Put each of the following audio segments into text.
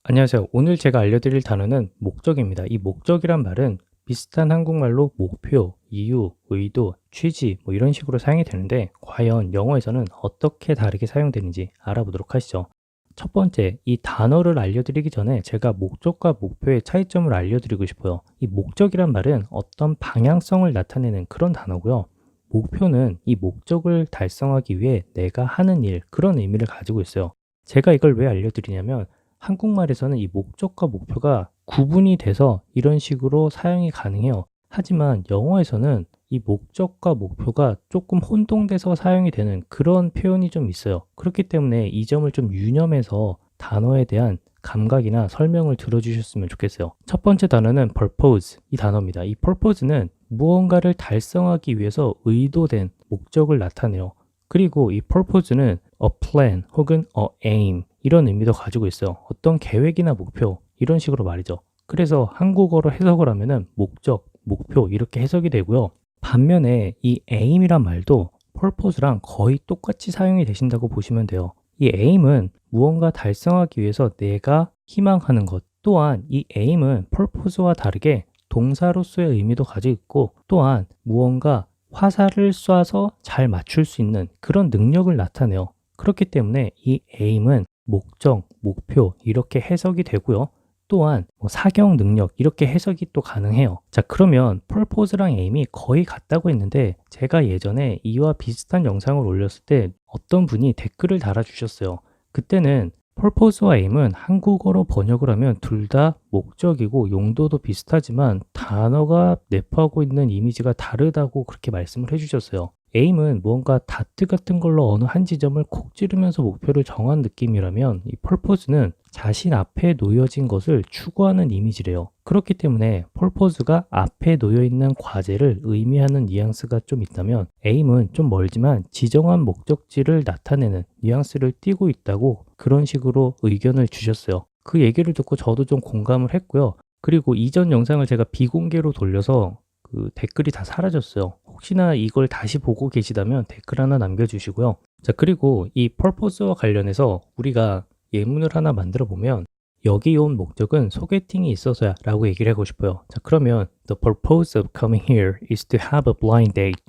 안녕하세요. 오늘 제가 알려드릴 단어는 목적입니다. 이 목적이란 말은 비슷한 한국말로 목표, 이유, 의도, 취지 뭐 이런 식으로 사용이 되는데 과연 영어에서는 어떻게 다르게 사용되는지 알아보도록 하시죠. 첫 번째, 이 단어를 알려드리기 전에 제가 목적과 목표의 차이점을 알려드리고 싶어요. 이 목적이란 말은 어떤 방향성을 나타내는 그런 단어고요. 목표는 이 목적을 달성하기 위해 내가 하는 일, 그런 의미를 가지고 있어요. 제가 이걸 왜 알려드리냐면 한국말에서는 이 목적과 목표가 구분이 돼서 이런 식으로 사용이 가능해요. 하지만 영어에서는 이 목적과 목표가 조금 혼동돼서 사용이 되는 그런 표현이 좀 있어요. 그렇기 때문에 이 점을 좀 유념해서 단어에 대한 감각이나 설명을 들어주셨으면 좋겠어요. 첫 번째 단어는 purpose 이 단어입니다. 이 purpose는 무언가를 달성하기 위해서 의도된 목적을 나타내요. 그리고 이 purpose는 a plan 혹은 a aim 이런 의미도 가지고 있어요. 어떤 계획이나 목표 이런 식으로 말이죠. 그래서 한국어로 해석을 하면은 목적, 목표 이렇게 해석이 되고요. 반면에 이 aim이란 말도 purpose랑 거의 똑같이 사용이 되신다고 보시면 돼요. 이 aim은 무언가 달성하기 위해서 내가 희망하는 것. 또한 이 aim은 purpose와 다르게 동사로서의 의미도 가지고 있고 또한 무언가 화살을 쏴서 잘 맞출 수 있는 그런 능력을 나타내요. 그렇기 때문에 이 aim은 목적, 목표 이렇게 해석이 되고요. 또한 사격 능력 이렇게 해석이 또 가능해요. 자, 그러면 purpose랑 aim이 거의 같다고 했는데 제가 예전에 이와 비슷한 영상을 올렸을 때 어떤 분이 댓글을 달아주셨어요. 그때는 purpose와 aim은 한국어로 번역을 하면 둘 다 목적이고 용도도 비슷하지만 단어가 내포하고 있는 이미지가 다르다고 그렇게 말씀을 해주셨어요. aim은 무언가 다트 같은 걸로 어느 한 지점을 콕 찌르면서 목표를 정한 느낌이라면 이 purpose는 자신 앞에 놓여진 것을 추구하는 이미지래요. 그렇기 때문에 purpose가 앞에 놓여 있는 과제를 의미하는 뉘앙스가 좀 있다면 aim은 좀 멀지만 지정한 목적지를 나타내는 뉘앙스를 띠고 있다고 그런 식으로 의견을 주셨어요. 그 얘기를 듣고 저도 좀 공감을 했고요. 그리고 이전 영상을 제가 비공개로 돌려서 그 댓글이 다 사라졌어요. 혹시나 이걸 다시 보고 계시다면 댓글 하나 남겨주시고요. 자, 그리고 이 purpose와 관련해서 우리가 예문을 하나 만들어 보면 여기 온 목적은 소개팅이 있어서야 라고 얘기를 하고 싶어요. 자, 그러면 The purpose of coming here is to have a blind date.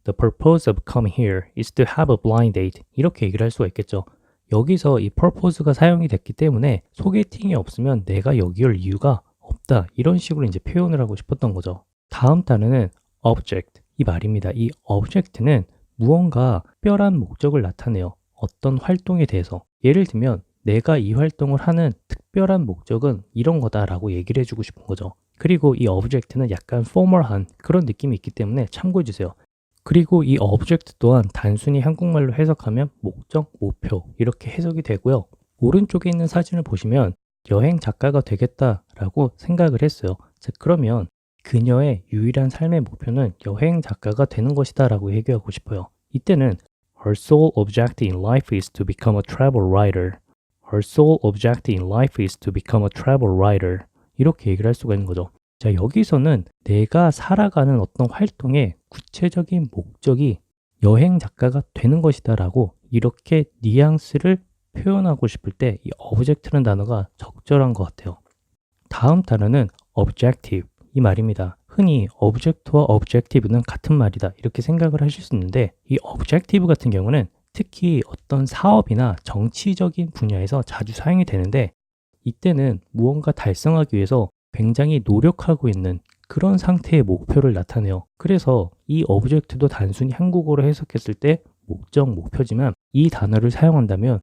The purpose of coming here is to have a blind date. 이렇게 얘기를 할 수가 있겠죠. 여기서 이 purpose가 사용이 됐기 때문에 소개팅이 없으면 내가 여기 올 이유가 없다. 이런 식으로 이제 표현을 하고 싶었던 거죠. 다음 단어는 object 이 말입니다. 이 object는 무언가 특별한 목적을 나타내요. 어떤 활동에 대해서. 예를 들면 내가 이 활동을 하는 특별한 목적은 이런 거다라고 얘기를 해주고 싶은 거죠. 그리고 이 object는 약간 formal한 그런 느낌이 있기 때문에 참고해 주세요. 그리고 이 object 또한 단순히 한국말로 해석하면 목적, 목표 이렇게 해석이 되고요. 오른쪽에 있는 사진을 보시면 여행 작가가 되겠다라고 생각을 했어요. 자, 그러면 그녀의 유일한 삶의 목표는 여행 작가가 되는 것이다 라고 얘기하고 싶어요. 이때는 Her sole objective in life is to become a travel writer. Her sole objective in life is to become a travel writer. 이렇게 얘기를 할 수가 있는 거죠. 자, 여기서는 내가 살아가는 어떤 활동의 구체적인 목적이 여행 작가가 되는 것이다 라고 이렇게 뉘앙스를 표현하고 싶을 때 이 object라는 단어가 적절한 것 같아요. 다음 단어는 objective 이 말입니다. 흔히 object와 objective는 같은 말이다 이렇게 생각을 하실 수 있는데 이 objective 같은 경우는 특히 어떤 사업이나 정치적인 분야에서 자주 사용이 되는데 이때는 무언가 달성하기 위해서 굉장히 노력하고 있는 그런 상태의 목표를 나타내요. 그래서 이 object도 단순히 한국어로 해석했을 때 목적, 목표지만 이 단어를 사용한다면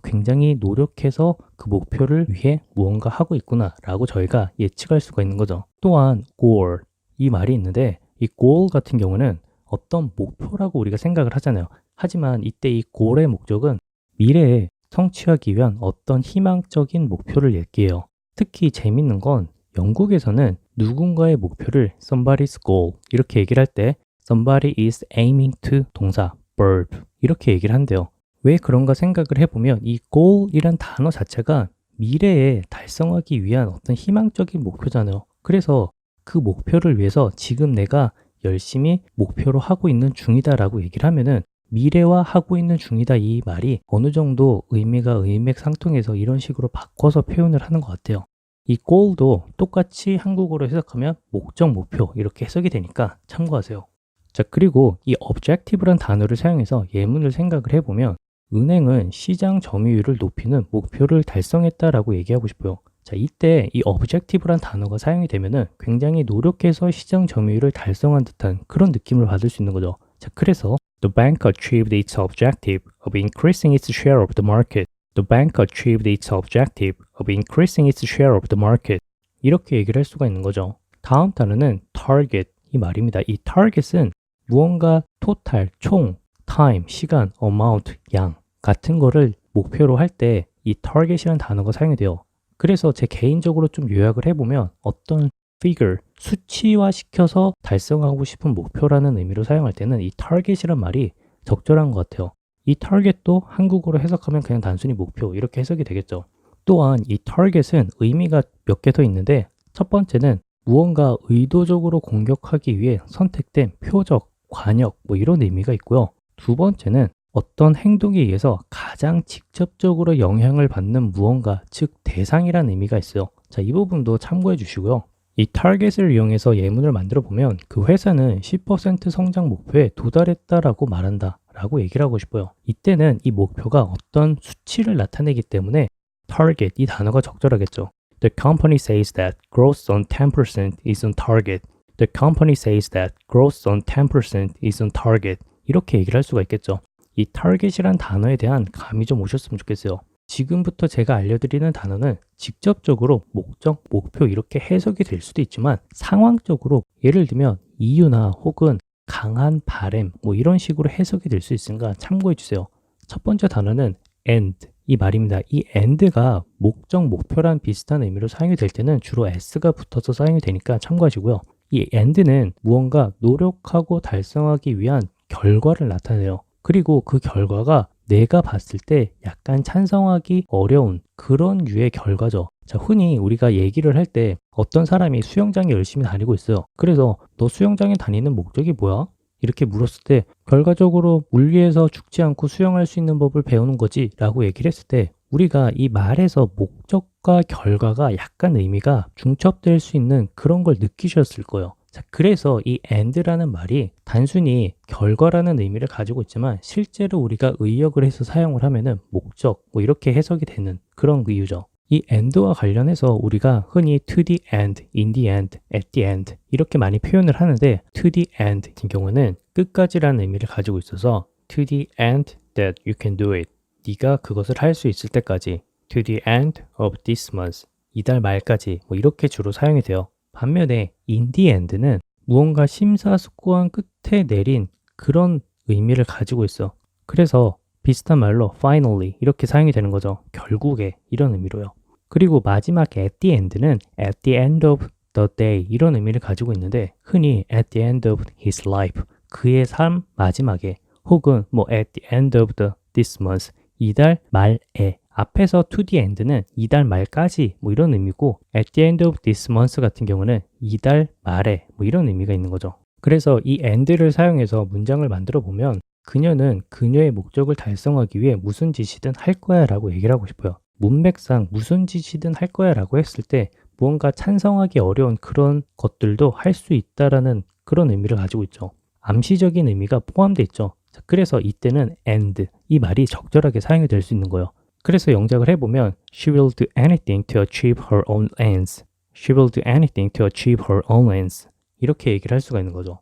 굉장히 노력해서 그 목표를 위해 무언가 하고 있구나 라고 저희가 예측할 수가 있는 거죠. 또한 goal 이 말이 있는데 이 goal 같은 경우는 어떤 목표라고 우리가 생각을 하잖아요. 하지만 이때 이 goal의 목적은 미래에 성취하기 위한 어떤 희망적인 목표를 얘기해요. 특히 재밌는 건 영국에서는 누군가의 목표를 somebody's goal 이렇게 얘기를 할 때 somebody is aiming to 동사 verb 이렇게 얘기를 한대요. 왜 그런가 생각을 해보면 이 goal이란 단어 자체가 미래에 달성하기 위한 어떤 희망적인 목표잖아요. 그래서 그 목표를 위해서 지금 내가 열심히 목표로 하고 있는 중이다라고 얘기를 하면은 미래와 하고 있는 중이다 이 말이 어느 정도 의미가 의맥상통해서 이런 식으로 바꿔서 표현을 하는 것 같아요. 이 goal도 똑같이 한국어로 해석하면 목적, 목표 이렇게 해석이 되니까 참고하세요. 자, 그리고 이 objective란 단어를 사용해서 예문을 생각을 해보면 은행은 시장 점유율을 높이는 목표를 달성했다라고 얘기하고 싶어요. 자, 이때 이 objective란 단어가 사용이 되면은 굉장히 노력해서 시장 점유율을 달성한 듯한 그런 느낌을 받을 수 있는 거죠. 자, 그래서 The bank achieved its objective of increasing its share of the market. The bank achieved its objective of increasing its share of the market. 이렇게 얘기를 할 수가 있는 거죠. 다음 단어는 target 이 말입니다. 이 target은 무언가 total, 총, time, 시간, amount, 양 같은 거를 목표로 할 때 이 target이라는 단어가 사용이 돼요. 그래서 제 개인적으로 좀 요약을 해보면 어떤 figure, 수치화시켜서 달성하고 싶은 목표라는 의미로 사용할 때는 이 target이란 말이 적절한 것 같아요. 이 target도 한국어로 해석하면 그냥 단순히 목표 이렇게 해석이 되겠죠. 또한 이 target은 의미가 몇 개 더 있는데 첫 번째는 무언가 의도적으로 공격하기 위해 선택된 표적, 관역 뭐 이런 의미가 있고요. 두 번째는 어떤 행동에 의해서 가장 직접적으로 영향을 받는 무언가, 즉 대상이라는 의미가 있어요. 자, 이 부분도 참고해 주시고요. 이 타겟을 이용해서 예문을 만들어 보면 그 회사는 10% 성장 목표에 도달했다라고 말한다 라고 얘기를 하고 싶어요. 이때는 이 목표가 어떤 수치를 나타내기 때문에 target 이 단어가 적절하겠죠. The company says that growth on 10% is on target. The company says that growth on 10% is on target. 이렇게 얘기를 할 수가 있겠죠. 이 target이란 단어에 대한 감이 좀 오셨으면 좋겠어요. 지금부터 제가 알려드리는 단어는 직접적으로 목적, 목표 이렇게 해석이 될 수도 있지만 상황적으로 예를 들면 이유나 혹은 강한 바램 뭐 이런 식으로 해석이 될 수 있으니까 참고해 주세요. 첫 번째 단어는 and 이 말입니다. 이 and가 목적, 목표란 비슷한 의미로 사용이 될 때는 주로 s가 붙어서 사용이 되니까 참고하시고요. 이 and는 무언가 노력하고 달성하기 위한 결과를 나타내요. 그리고 그 결과가 내가 봤을 때 약간 찬성하기 어려운 그런 류의 결과죠. 자, 흔히 우리가 얘기를 할 때 어떤 사람이 수영장에 열심히 다니고 있어요. 그래서 너 수영장에 다니는 목적이 뭐야? 이렇게 물었을 때 결과적으로 물 위에서 죽지 않고 수영할 수 있는 법을 배우는 거지 라고 얘기를 했을 때 우리가 이 말에서 목적과 결과가 약간 의미가 중첩될 수 있는 그런 걸 느끼셨을 거예요. 자, 그래서 이 and라는 말이 단순히 결과라는 의미를 가지고 있지만 실제로 우리가 의역을 해서 사용을 하면은 목적 뭐 이렇게 해석이 되는 그런 이유죠. 이 and와 관련해서 우리가 흔히 to the end, in the end, at the end 이렇게 많이 표현을 하는데 to the end 같은 경우는 끝까지라는 의미를 가지고 있어서 to the end that you can do it 네가 그것을 할 수 있을 때까지 to the end of this month 이달 말까지 뭐 이렇게 주로 사용이 돼요. 반면에 in the end는 무언가 심사숙고한 끝에 내린 그런 의미를 가지고 있어. 그래서 비슷한 말로 finally 이렇게 사용이 되는 거죠. 결국에 이런 의미로요. 그리고 마지막 at the end는 at the end of the day 이런 의미를 가지고 있는데 흔히 at the end of his life 그의 삶 마지막에 혹은 뭐 at the end of this month 이달 말에 앞에서 to the end는 이달 말까지 뭐 이런 의미고 at the end of this month 같은 경우는 이달 말에 뭐 이런 의미가 있는 거죠. 그래서 이 and를 사용해서 문장을 만들어 보면 그녀는 그녀의 목적을 달성하기 위해 무슨 짓이든 할 거야 라고 얘기를 하고 싶어요. 문맥상 무슨 짓이든 할 거야 라고 했을 때 무언가 찬성하기 어려운 그런 것들도 할 수 있다라는 그런 의미를 가지고 있죠. 암시적인 의미가 포함되어 있죠. 자, 그래서 이때는 and 이 말이 적절하게 사용이 될 수 있는 거예요. 그래서 영작을 해보면 She will do anything to achieve her own ends. She will do anything to achieve her own ends. 이렇게 얘기를 할 수가 있는 거죠.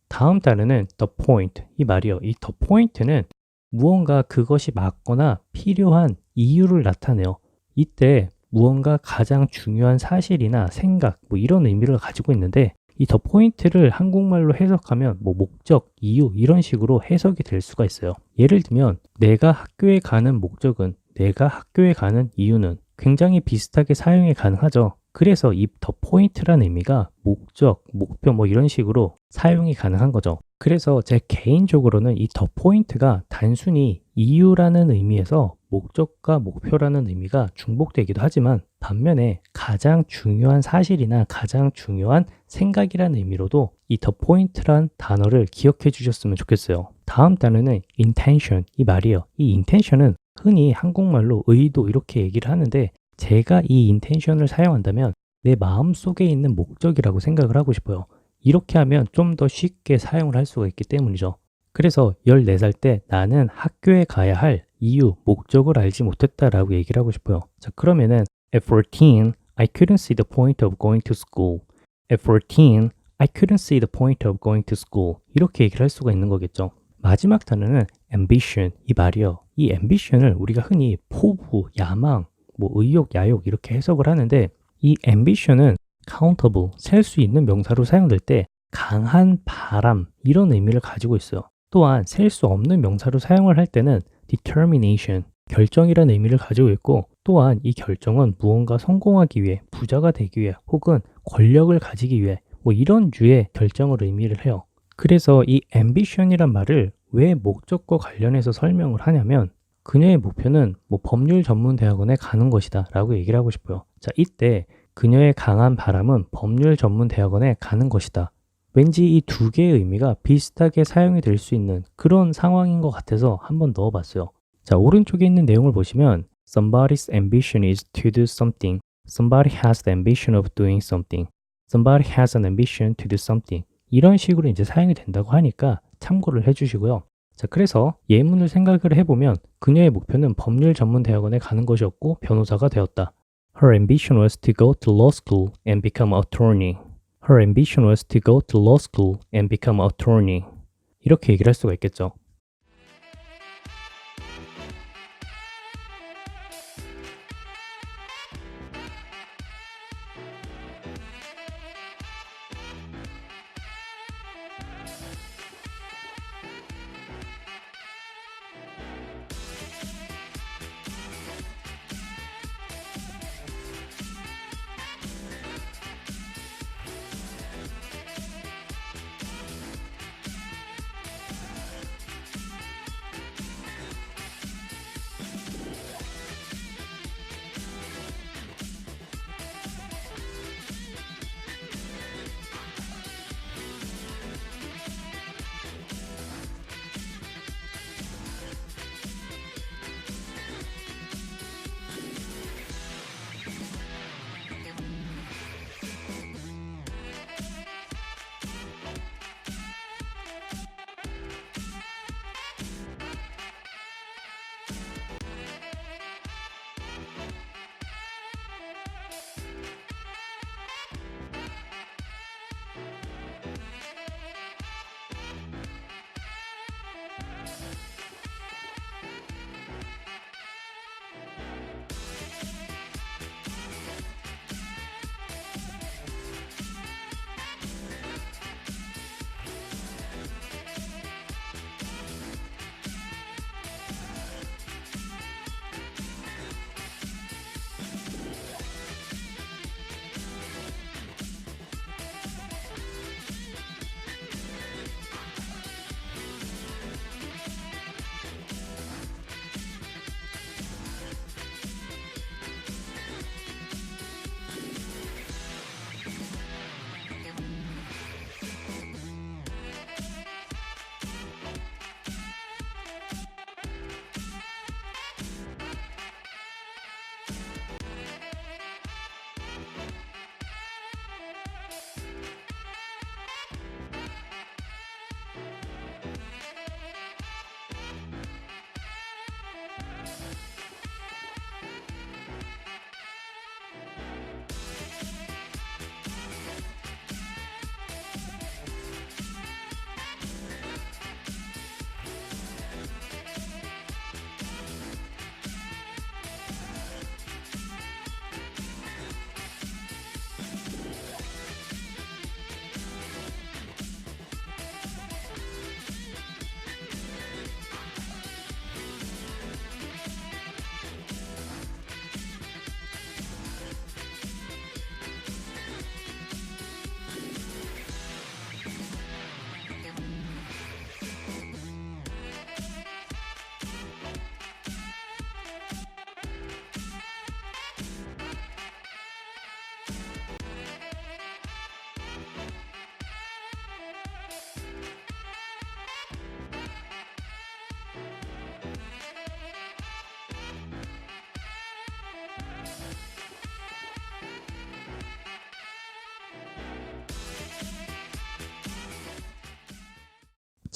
다음 단어는 the point 이 말이요. 이 the point는 무언가 그것이 맞거나 필요한 이유를 나타내요. 이때 무언가 가장 중요한 사실이나 생각 뭐 이런 의미를 가지고 있는데 이 더 포인트를 한국말로 해석하면 뭐 목적, 이유 이런 식으로 해석이 될 수가 있어요. 예를 들면 내가 학교에 가는 목적은 내가 학교에 가는 이유는 굉장히 비슷하게 사용이 가능하죠. 그래서 이 더 포인트라는 의미가 목적, 목표 뭐 이런 식으로 사용이 가능한 거죠. 그래서 제 개인적으로는 이 더 포인트가 단순히 이유라는 의미에서 목적과 목표라는 의미가 중복되기도 하지만 반면에 가장 중요한 사실이나 가장 중요한 생각이라는 의미로도 이 더 포인트란 단어를 기억해 주셨으면 좋겠어요. 다음 단어는 intention 이 말이에요. 이 intention은 흔히 한국말로 의도 이렇게 얘기를 하는데 제가 이 intention을 사용한다면 내 마음속에 있는 목적이라고 생각을 하고 싶어요. 이렇게 하면 좀 더 쉽게 사용을 할 수가 있기 때문이죠. 그래서 14살 때 나는 학교에 가야 할 이유, 목적을 알지 못했다라고 얘기를 하고 싶어요. 자, 그러면은 at 14, I couldn't see the point of going to school. At 14, I couldn't see the point of going to school. 이렇게 얘기를 할 수가 있는 거겠죠. 마지막 단어는 ambition 이 말이요. 이 ambition을 우리가 흔히 포부, 야망, 뭐 의욕, 야욕 이렇게 해석을 하는데 이 ambition은 countable, 셀 수 있는 명사로 사용될 때 강한 바람 이런 의미를 가지고 있어요. 또한 셀 수 없는 명사로 사용을 할 때는 determination, 결정이라는 의미를 가지고 있고 또한 이 결정은 무언가 성공하기 위해, 부자가 되기 위해 혹은 권력을 가지기 위해 뭐 이런 류의 결정을 의미를 해요. 그래서 이 ambition이란 말을 왜 목적과 관련해서 설명을 하냐면 그녀의 목표는 뭐 법률 전문 대학원에 가는 것이다 라고 얘기를 하고 싶어요. 자, 이때 그녀의 강한 바람은 법률 전문 대학원에 가는 것이다. 왠지 이 두 개의 의미가 비슷하게 사용이 될 수 있는 그런 상황인 것 같아서 한번 넣어봤어요. 자, 오른쪽에 있는 내용을 보시면 Somebody's ambition is to do something. Somebody has the ambition of doing something. Somebody has an ambition to do something. 이런 식으로 이제 사용이 된다고 하니까 참고를 해주시고요. 자, 그래서 예문을 생각을 해보면 그녀의 목표는 법률 전문 대학원에 가는 것이었고 변호사가 되었다. Her ambition was to go to law school and become an attorney. Her ambition was to go to law school and become an attorney. 이렇게 얘기를 할 수가 있겠죠.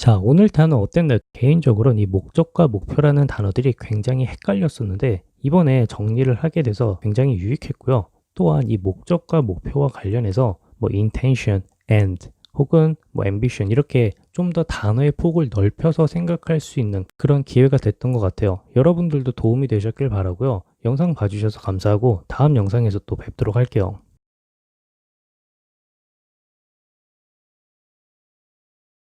자, 오늘 단어 어땠나요? 개인적으로는 이 목적과 목표라는 단어들이 굉장히 헷갈렸었는데 이번에 정리를 하게 돼서 굉장히 유익했고요. 또한 이 목적과 목표와 관련해서 뭐 intention, end 혹은 뭐 ambition 이렇게 좀 더 단어의 폭을 넓혀서 생각할 수 있는 그런 기회가 됐던 것 같아요. 여러분들도 도움이 되셨길 바라고요. 영상 봐주셔서 감사하고 다음 영상에서 또 뵙도록 할게요.